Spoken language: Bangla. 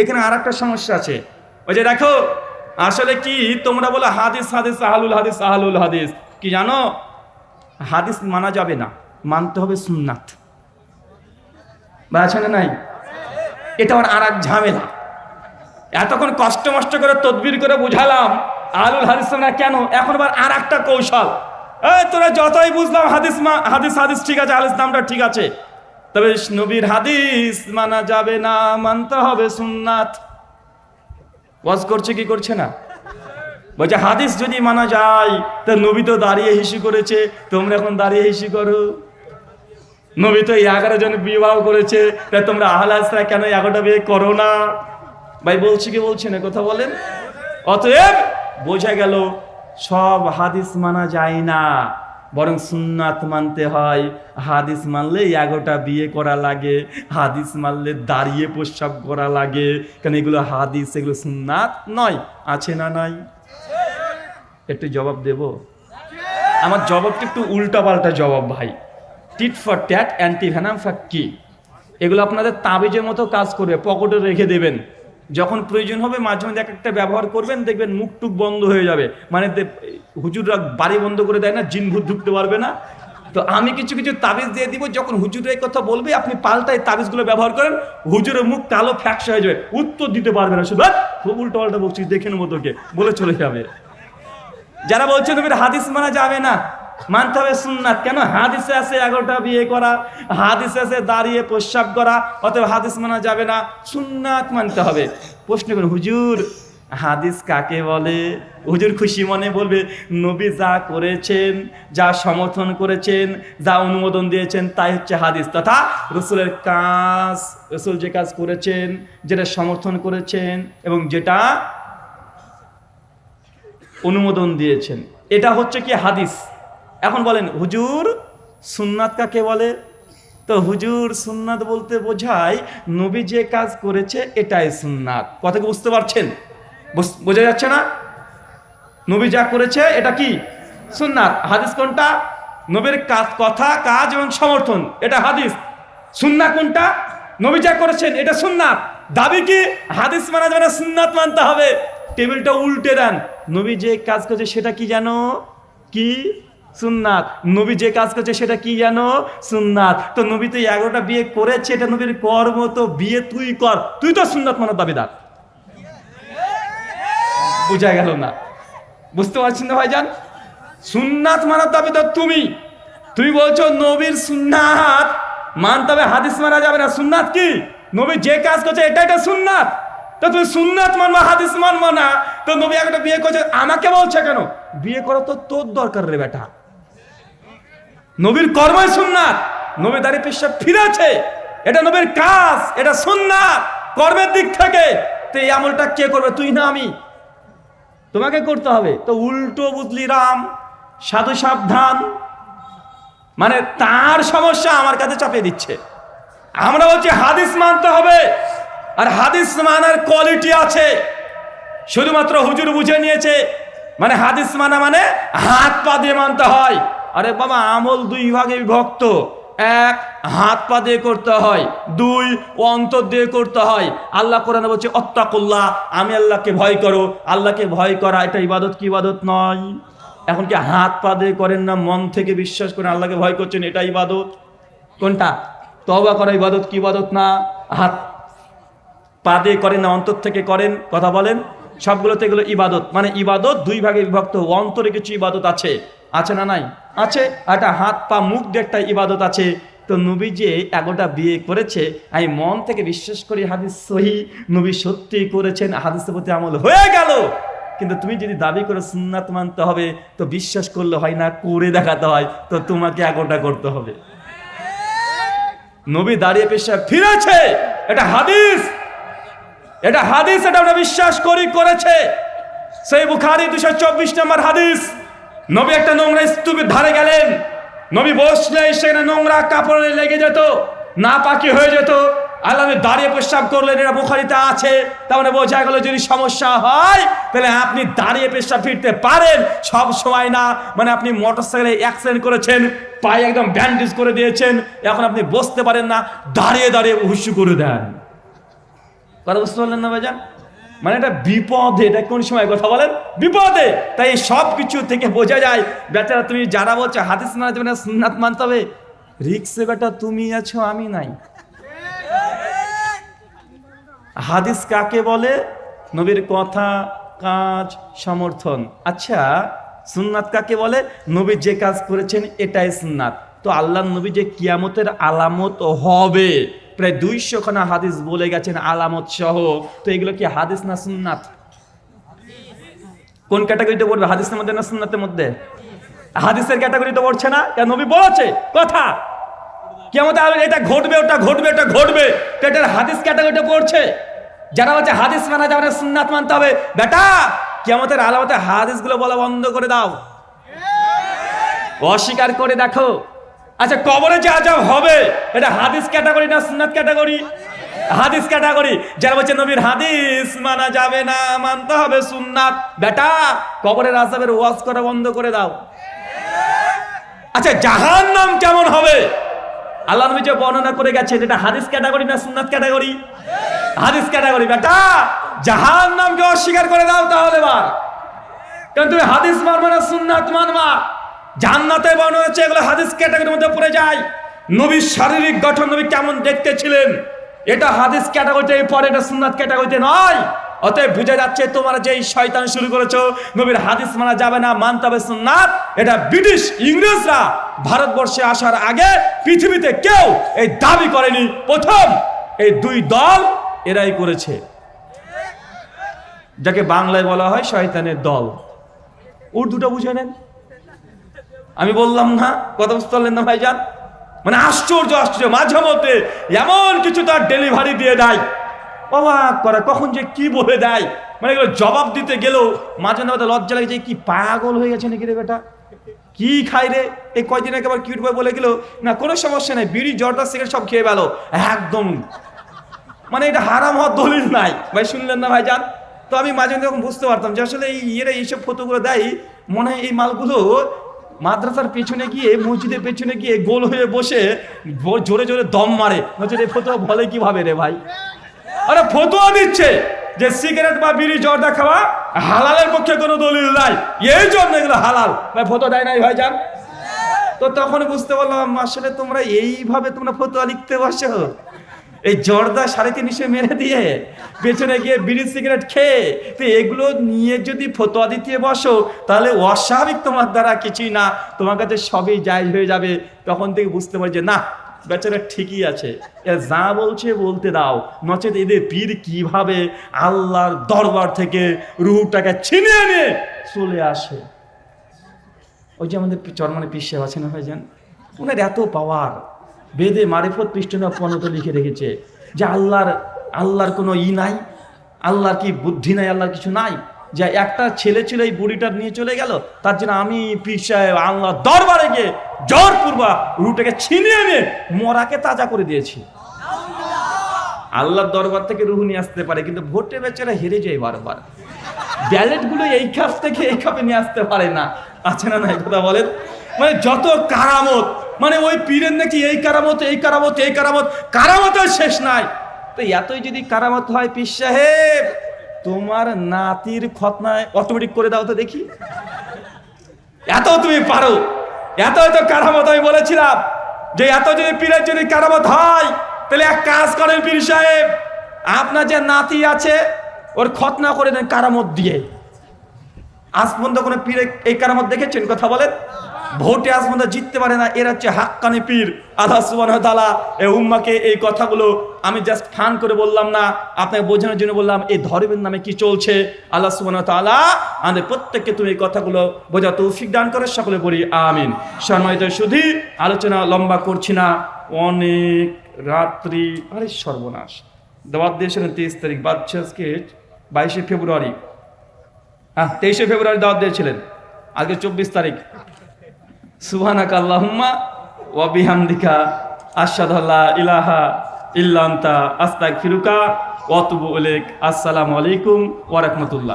এখানে আর একটা সমস্যা আছে। ওই যে দেখো, আসলে কি তোমরা বলো হাদিস হাদিস আহলুল হাদিস আহলুল হাদিস, কি জানো? হাদিস মানা যাবে না, মানতে হবে সুন্নাত। বা আছে না নাই? এটা আর এক ঝামেলা। এতক্ষণ কষ্ট মষ্ট করে তদবির করে বুঝালাম আহলুল হাদিস না কেন, এখন আবার আর একটা কৌশল। তোরা যতই বুঝলাম হাদিস হাদিস হাদিস ঠিক আছে, আহলুল নামটা ঠিক আছে, তবে নবীর হাদিস মানা যাবে না, মানতে হবে সুন্নাত। ওয়াজ করছে কি করছে না? বলছে হাদিস যদি মানা যায় তা নবী তো দাঁড়িয়ে হিসু করেছে, তোমরা এখন দাঁড়িয়ে হিসু করো। নবী তো 11 জন বিবাহ করেছে, তাই তোমরা আহলে হাদিসরা কেন 11টা বিয়ে করো না? ভাই বলছি কি বলছি না কথা বলেন? অতএব বোঝা গেল সব হাদিস মানা যায় না, বরং সুন্নাত মানতে হয়। হাদিস মানলে 11টা বিয়ে করা লাগে, হাদিস মানলে দাঁড়িয়ে প্রস্রাব করা লাগে, কারণ এগুলো হাদিস, এগুলো সুন্নাত নয়। আছে না নাই? একটু জবাব দেব? আমার জবাবটা একটু উল্টাপাল্টা জবাব ভাই। Tit for tat, anti venom for কি, এগুলো আপনাদের তাবিজের মতো কাজ করবে, পকেটে রেখে দেবেন। যখন প্রয়োজন হবে মাঝে মাঝে এক একটা ব্যবহার করবেন, দেখবেন মুখ টুক বন্ধ হয়ে যাবে। মানে হুজুররা বাড়ি বন্ধ করে দেয় না, জিন ভূত ঢুকতে পারবে না। তো আমি কিছু কিছু তাবিজ দিয়ে দিব, যখন হুজুর এই কথা বলবে আপনি পাল্টায় তাবিজগুলো ব্যবহার করেন, হুজুরের মুখ কালো ফ্যাকসা হয়ে যাবে, উত্তর দিতে পারবে না, শুধু খুব উল্টো পাল্টা বলছি দেখে নেবো তোকে বলে চলে যাবে। যারা বলছে নবীর হাদিস মানা যাবে না, মানতে হবে সুন্নাত, কেন? হাদিসে আছে 11টা বিয়ে করা, হাদিসে আছে দাঁড়িয়ে প্রস্রাব করা, অতএব হাদিস মানা যাবে না, সুন্নাত মানতে হবে। প্রশ্ন করুন, হুজুর হাদিস কাকে বলে? হুজুর খুশি মনে বলবে নবী যা করেছেন, যা সমর্থন করেছেন, যা অনুমোদন দিয়েছেন তাই হচ্ছে হাদিস, তথা রসুলের কাজ, রসুল যে কাজ করেছেন, যেটা সমর্থন করেছেন এবং যেটা অনুমোদন দিয়েছেন, এটা হচ্ছে কি হাদিস। এখন বলেন হুজুর সুন্নাত কাকে বলে? তো হুজুর সুন্নাত বলতে বোঝায় নবী যে কাজ করেছে এটাই সুন্নাত। কথা কি বুঝতে পারছেন? বোঝা যাচ্ছে না? নবী যা করেছে এটা কি সুন্নাত। হাদিস কোনটা? নবীর কাজ, কথা, কাজ এবং সমর্থন, এটা হাদিস। সুন্নাত কোনটা? নবী যা করেছেন এটা সুন্নাত। দাবি কি হাদিস মানা যাবে না, সুন্নাত মানতে হবে। টেবিলটা উল্টে দেন, নবী যে কাজ করেছে সেটা কি জানো? কি? সুন্নাত। নবী যে কাজ করছে সেটা কি জানো? সুন্নাত। তো নবী তো 11টা বিয়ে করেছে, এটা নবীর কর্ম, তো বিয়ে তুই কর, তুই তো সুন্নাত মানার দাবিদার। বোঝা গেল না? বুঝতে পারছেন না ভাইজান? সুন্নাত মানার দাবিদার তুমি বলছো নবীর সুন্নাত মানতে হবে, হাদিস মানা যাবে না। সুন্নাত কি? নবী যে কাজ করছে এটা সুন্নাত। তো তুমি সুন্নাত মানবা, হাদিস মানবা না। তো নবী একটা বিয়ে করছে, আমাকে বলছে কেন? বিয়ে করো তো তোর দরকার রে বেটা। নবীর কর্মই সুন্নাত। নবী দাঁড়িয়ে পেশাব ফিরেছে, এটা নবীর কাজ, এটা সুন্নাত কর্মের দিক থেকে। তো এই আমলটা কে করবে? তুই না আমি? তোমাকে করতে হবে। তো উল্টো বুঝলি রাম, সাধু সাবধান, মানে তার সমস্যা আমার কাছে চাপিয়ে দিচ্ছে। আমরা বলছি হাদিস মানতে হবে, আর হাদিস মানার কোয়ালিটি আছে। শুধুমাত্র হুজুর বুঝে নিয়েছে মানে হাদিস মানা মানে হাত পা দিয়ে মানতে হয়। আরে বাবা, আমল দুই ভাগে বিভক্ত। এক, হাত পা দিয়ে করতে হয়, দুই, অন্তর দিয়ে করতে হয়। আল্লাহ কোরআনে বলছে অত্তাকুল্লাহ, আমি আল্লাহকে ভয় করো। আল্লাহকে ভয় করা এটা ইবাদত কি ইবাদত নয়? এখন কি হাত পা দিয়ে করেন না মন থেকে বিশ্বাস করেন আল্লাহকে ভয় করছেন, এটা ইবাদত? কোনটা? তওবা করা ইবাদত কি ইবাদত না? হাত পা দিয়ে করেন না অন্তর থেকে করেন? কথা বলেন। সবগুলোতে এগুলো ইবাদত। মানে ইবাদত দুই ভাগে বিভক্ত। অন্তরে কিছু ইবাদত আছে, আছে না নাই? আছে। একটা হাত পা মুখ দিয়ে একটা ইবাদত আছে। তো নবী যে 11টা বিয়ে করেছে, আমি মন থেকে বিশ্বাস করি হাদিস সহি, নবী সত্যি করেছেন, হাদিসের প্রতি আমল হয়ে গেল। কিন্তু তুমি যদি দাবি করে সুন্নাত মানতে হবে, তো বিশ্বাস করলে হয় না, করে দেখাতে হয়। তো তোমাকে 11টা করতে হবে। নবী দাঁড়িয়ে পেশাব ফিরেছে, এটা হাদিস, এটা হাদিস, এটা আমরা বিশ্বাস করি করেছে। সেই বুখারী 224 নম্বর হাদিস। নবী একটা নোংরা স্তূপের ধারে গেলেন, নবী বসলে সেখানে নোংরা কাপড়ে লেগে যেত, নাপাকি হয়ে যেত। আল্লাহ দাঁড়িয়ে পেশাব করলেন, এটা বুখারীতে আছে। তার মানে বোঝা গেল যদি সমস্যা হয় তাহলে আপনি দাঁড়িয়ে পেশাব ফিরতে পারেন, সব সময় না। মানে আপনি মোটরসাইকেলে অ্যাক্সিডেন্ট করেছেন, পায়ে একদম ব্যান্ডেজ করে দিয়েছেন, এখন আপনি বসতে পারেন না, দাঁড়িয়ে দাঁড়িয়ে হুস্যু করে দেন। কথা বুঝতে পারলেন না ভাইজান? মানে এটা বিপদে, এটা কোন সময় কথা বলেন, বিপদে। তাই সব কিছু থেকে বোঝা যায় বেচারা তুমি যারা বলছো হাদিস মানা যাবে না, সুন্নাত মানতে হবে, রিক্সে বেটা তুমি আছো, আমি নাই। হাদিস কাকে বলে? নবীর কথা, কাজ, সমর্থন। আচ্ছা, সুন্নাত কাকে বলে? নবী যে কাজ করেছেন এটাই সুন্নাত। তো আল্লাহর নবী যে কিয়ামতের আলামত হবে, প্রায় 200 খানা হাদিস বলে গেছেন আলামত সহ। তো এগুলো কি হাদিস না সুন্নাত? কোন ক্যাটাগরিতে পড়বে, হাদিসের মধ্যে না সুন্নাতের মধ্যে? হাদিসের ক্যাটাগরিতে পড়ছে না, কেন? নবী বলেছে কথা, কিয়ামতে এটা ঘটবে, ওটা ঘটবে, এটা ঘটবে, তো এটার হাদিস ক্যাটাগরিতে পড়ছে। যারা বলছে হাদিস মানা যাবে না, সুন্নাত মানতে হবে, বেটা কিয়ামতের আলামতে হাদিসগুলো বলা বন্ধ করে দাও, অস্বীকার করে দেখো। আচ্ছা, কবরে যে আযাব হবে এটা হাদিস ক্যাটাগরি না সুন্নাত ক্যাটাগরি? হাদিস ক্যাটাগরি। যারা বলছে নবীর হাদিস মানা যাবে না, মানতে হবে সুন্নাত, বেটা কবরের আযাবের ওয়াজ করা বন্ধ করে দাও। আচ্ছা, জাহান্নাম কেমন হবে আল্লাহ নবী যে বর্ণনা করে গেছেন, এটা হাদিস ক্যাটাগরি না সুন্নাত ক্যাটাগরি? হাদিস ক্যাটাগরি। বেটা জাহান্নামকে অস্বীকার করে দাও তাহলে বার, কারণ তুমি হাদিস মানবা না সুন্নাত মানবা। জান্নাতে বর্ণনা হচ্ছে, এগুলো হাদিস ক্যাটাগরির মধ্যে পড়ে যায়। নবীর শারীরিক গঠন, নবী কেমন দেখতে ছিলেন, এটা হাদিস ক্যাটাগরিতে পড়ে, এটা সুন্নাত ক্যাটাগরিতে নয়। অতএব বুঝা যাচ্ছে তোমরা যেই শয়তান শুরু করেছো, নবীর হাদিস মানা যাবে না, মানতে হবে সুন্নাত, এটা ব্রিটিশ ইংরেজরা ভারতবর্ষে আসার আগে পৃথিবীতে কেউ এই দাবি করেনি। প্রথম এই দুই দল এরাই করেছে, যাকে বাংলায় বলা হয় শয়তানের দল। উর্দুটা বুঝে নেন। আমি বললাম না, কথা বুঝতে পারলেন না ভাইজান? মানে আশ্চর্য আশ্চর্য, মাঝে মধ্যে এমন কিছু তার ডেলিভারি দিয়ে দেয়, অবাক করা, কখন যে কি বলে দেয়, মানে এগুলো জবাব দিতে গেলেও মাঝে মধ্যে লজ্জা লাগে যে কি পাগল হয়ে গেছে নাকি রে বেটা, কি খাই রে। এই কয়দিন একেবারে কিউট বয় বলে গেল না কোনো সমস্যা নেই, বিড়ি জর্দা সিগারেট সব খেয়ে গেল একদম, মানে এটা হারাম হওয়ার দলিল নাই। ভাই শুনলেন না ভাইজান? তো আমি মাঝে মধ্যে যখন বুঝতে পারতাম যে আসলে এইসব ফটোগুলো দেয়, মনে হয় এই মালগুলো মাদ্রাসার পেছনে গিয়ে, মসজিদের পেছনে গিয়ে গোল হয়ে বসে জোরে জোরে দম মারে, নচেত এই ফতোয়া বলে কিভাবে রে ভাই? আরে ফতোয়া দিচ্ছে যে সিগারেট বা বিড়ি জর্দা খাওয়া হালালের পক্ষে কোনো দলিল নাই, এই জন্য এগুলো হালাল। ভাই ফতোয়া দেয় নাই ভাইজান? তো তখন বুঝতে পারলাম আসলে তোমরা এইভাবে তোমরা ফতোয়া লিখতে বসো, এই জর্দা 350 মেরে দিয়ে পেছনে গিয়ে বিড়ি সিগারেট খেয়ে, তো এগুলো নিয়ে যদি ফতোয়া দিতে বসো তাহলে অস্বাভাবিক তোমার দ্বারা কিছুই না, তোমার কাছে সবই জায়েজ হয়ে যাবে। তখন থেকে বুঝতে পারি যে না, বেচারা ঠিকই আছে, যা বলছে বলতে দাও, নচেত এদের পীর কিভাবে আল্লাহর দরবার থেকে রূহটাকে ছিনিয়ে নিয়ে চলে আসে। ওই যে আমাদের চরমানে পীর সাহেব আছে না ভাইজান, ওনার এত পাওয়ার, বেদে মারিফত পৃষ্ঠনা পনেরো লিখে রেখেছে যে আল্লাহর কোনো নাই, আল্লাহর কি বুদ্ধি নাই, আল্লাহর কিছু নাই, যে একটা ছেলে ছিল এই বুড়িটা নিয়ে চলে গেল, তার জন্য আমি পীর সাহেব আল্লাহ দরবারে গিয়ে জোরপূর্বক রুটাকে ছিনিয়ে নিয়ে মরাকে তাজা করে দিয়েছি। আল্লাহর দরবার থেকে রুহ নিয়ে আসতে পারে, কিন্তু ভোটে বেচারা হেরে যায় বারবার, ব্যালেট গুলো এই কাপ থেকে এই কাপে নিয়ে আসতে পারে না। আছে না নাই কথা বলেন? মানে যত কারামত, মানে ওই পীরের নাকি এই কারামত, এই কারামত, এই কারামত, কারামতের শেষ নাই। তো এতই যদি কারামত হয়, পীর সাহেব তোমার নাতির খতনায় অটোমেটিক করে দাও তো দেখি, এত তুমি পারো, এত এত কারামত। আমি বলেছিলাম যে এত যদি পীরের যদি কারামত হয়, তাহলে এক কাজ করেন পীর সাহেব, আপনার যে নাতি আছে ওর খতনা করে দেন কারামত দিয়ে। আজ পর্যন্ত কোনো পীর এই কারামত দেখেছেন? কথা বলেন। ভোটে আজ পর্যন্ত জিততে পারে না, এরা হচ্ছে হাক্কানি পীর। আল্লাহ সুবহানাহু ওয়া তাআলা এই উম্মাকে এই কথাগুলো আমি জাস্ট ফান করে বললাম না, আপনাকে বোঝানোর জন্য বললাম এই ধর্মের নামে কি চলছে। আল্লাহ সুবহানাহু ওয়া তাআলা আমাদের প্রত্যেককে তুমি এই কথাগুলো বোঝার তৌফিক দান করে, সকলে বলি আমিন। সম্মানিত শুধু আলোচনা লম্বা করছি না, অনেক রাত্রি, আরে সর্বনাশ। দাওয়াত দিয়েছিলেন 23 তারিখ, বাদ আজকে 22শে ফেব্রুয়ারি, 23শে ফেব্রুয়ারি দাওয়াত দিয়েছিলেন, আজকে 24 তারিখ। সুবহানাকা আল্লাহুম্মা ওয়া বিহামদিকা আশহাদু আল্লা ইলাহা ইল্লা আনতা আস্তাগফিরুকা ওয়া আতুবু ইলাইক। আসসালামু আলাইকুম ওয়া রাহমাতুল্লাহ।